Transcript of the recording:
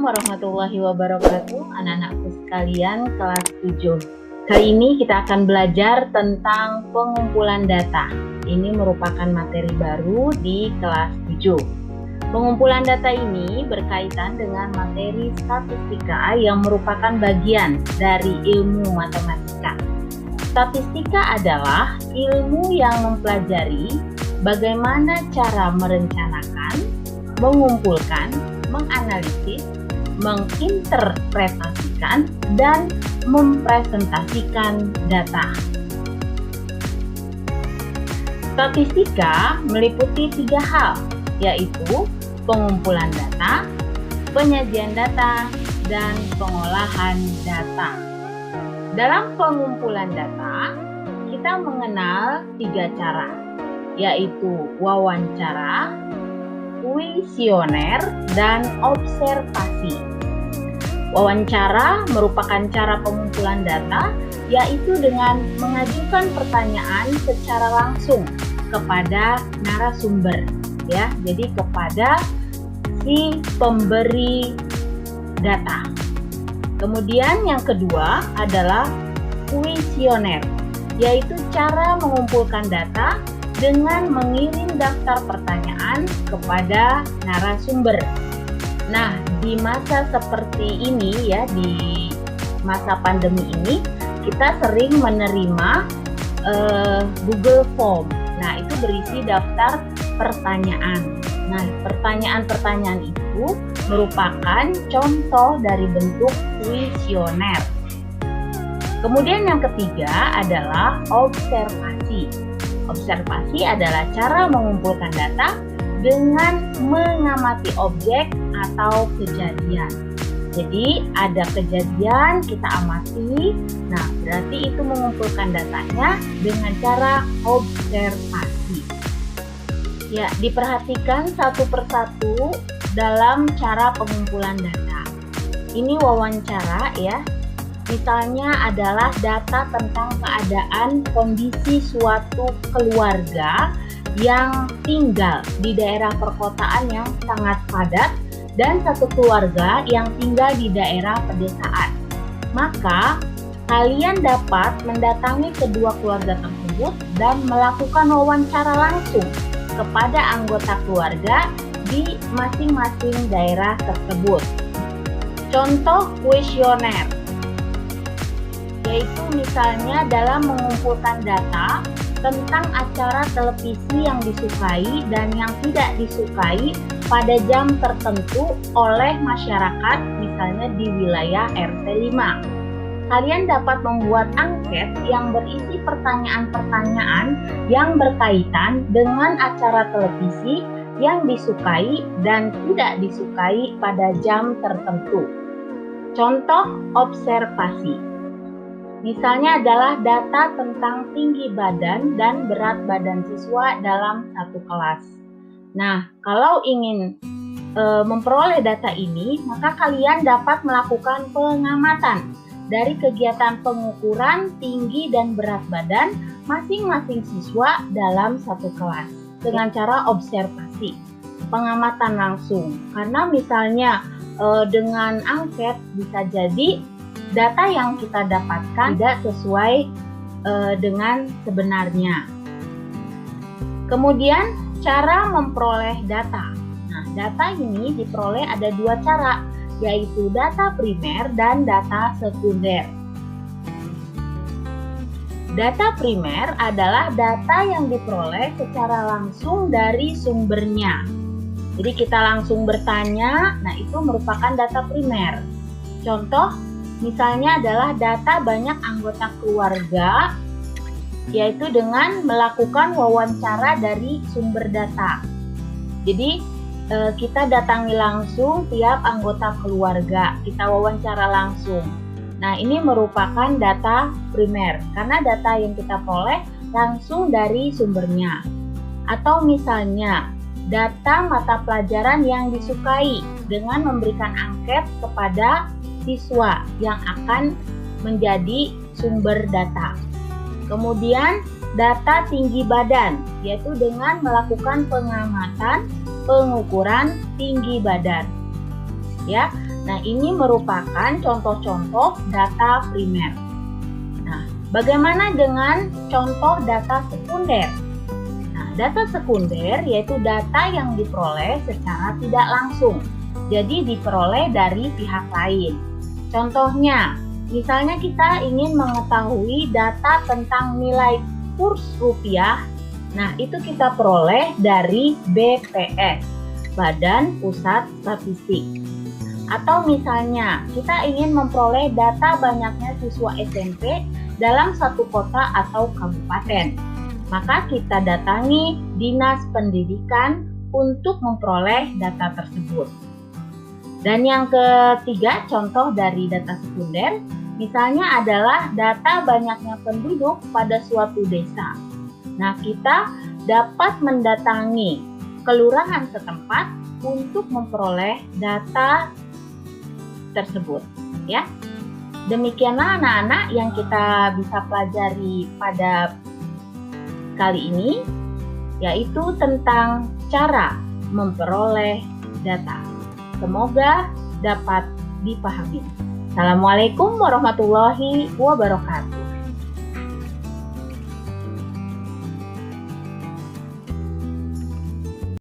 warahmatullahi wabarakatuh, anak-anakku sekalian kelas 7. Kali ini kita akan belajar tentang pengumpulan data. Ini merupakan materi baru di kelas 7. Pengumpulan data ini berkaitan dengan materi statistika yang merupakan bagian dari ilmu matematika. Statistika adalah ilmu yang mempelajari bagaimana cara merencanakan, mengumpulkan, menganalisis, menginterpretasikan, dan mempresentasikan data. Statistika meliputi 3 hal, yaitu pengumpulan data, penyajian data, dan pengolahan data. Dalam pengumpulan data, kita mengenal 3 cara, yaitu wawancara, kuesioner, dan observasi. Wawancara merupakan cara pengumpulan data, yaitu dengan mengajukan pertanyaan secara langsung kepada narasumber, ya. Jadi kepada si pemberi data. Kemudian yang kedua adalah kuesioner, yaitu cara mengumpulkan data dengan mengirim daftar pertanyaan kepada narasumber. Nah, di masa seperti ini ya, di masa pandemi ini, kita sering menerima Google Form. Nah, itu berisi daftar pertanyaan. Nah, pertanyaan-pertanyaan itu merupakan contoh dari bentuk kuesioner. Kemudian yang ketiga adalah observasi. Observasi adalah cara mengumpulkan data dengan mengamati objek atau kejadian. Jadi ada kejadian, kita amati, nah berarti itu mengumpulkan datanya dengan cara observasi. Ya, diperhatikan satu persatu dalam cara pengumpulan data. Ini wawancara ya. Misalnya adalah data tentang keadaan kondisi suatu keluarga yang tinggal di daerah perkotaan yang sangat padat dan satu keluarga yang tinggal di daerah pedesaan. Maka kalian dapat mendatangi kedua keluarga tersebut dan melakukan wawancara langsung kepada anggota keluarga di masing-masing daerah tersebut. Contoh kuesioner, yaitu misalnya dalam mengumpulkan data tentang acara televisi yang disukai dan yang tidak disukai pada jam tertentu oleh masyarakat, misalnya di wilayah RT 5. Kalian dapat membuat angket yang berisi pertanyaan-pertanyaan yang berkaitan dengan acara televisi yang disukai dan tidak disukai pada jam tertentu. Contoh observasi. Misalnya adalah data tentang tinggi badan dan berat badan siswa dalam satu kelas. Nah, kalau ingin memperoleh data ini, maka kalian dapat melakukan pengamatan dari kegiatan pengukuran tinggi dan berat badan masing-masing siswa dalam satu kelas dengan cara observasi, pengamatan langsung. Karena misalnya dengan angket bisa jadi data yang kita dapatkan tidak sesuai dengan sebenarnya. Kemudian cara memperoleh data. Nah, data ini diperoleh ada 2 cara, yaitu data primer dan data sekunder. Data primer adalah data yang diperoleh secara langsung dari sumbernya. Jadi kita langsung bertanya, nah itu merupakan data primer. Contoh misalnya adalah data banyak anggota keluarga, yaitu dengan melakukan wawancara dari sumber data. Jadi kita datangi langsung tiap anggota keluarga, kita wawancara langsung. Nah, ini merupakan data primer karena data yang kita peroleh langsung dari sumbernya. Atau misalnya data mata pelajaran yang disukai dengan memberikan angket kepada siswa yang akan menjadi sumber data. Kemudian data tinggi badan, yaitu dengan melakukan pengamatan pengukuran tinggi badan. Ya, Nah, ini merupakan contoh-contoh data primer. Nah, bagaimana dengan contoh data sekunder? Nah, data sekunder yaitu data yang diperoleh secara tidak langsung. Jadi diperoleh dari pihak lain. Contohnya, misalnya kita ingin mengetahui data tentang nilai kurs rupiah. Nah, itu kita peroleh dari BPS, Badan Pusat Statistik. Atau misalnya kita ingin memperoleh data banyaknya siswa SMP dalam satu kota atau kabupaten, maka kita datangi Dinas Pendidikan untuk memperoleh data tersebut. Dan yang ketiga, contoh dari data sekunder, misalnya adalah data banyaknya penduduk pada suatu desa. Nah, kita dapat mendatangi kelurahan setempat untuk memperoleh data tersebut, ya. Demikianlah anak-anak yang kita bisa pelajari pada kali ini, yaitu tentang cara memperoleh data. Semoga dapat dipahami. Assalamualaikum warahmatullahi wabarakatuh.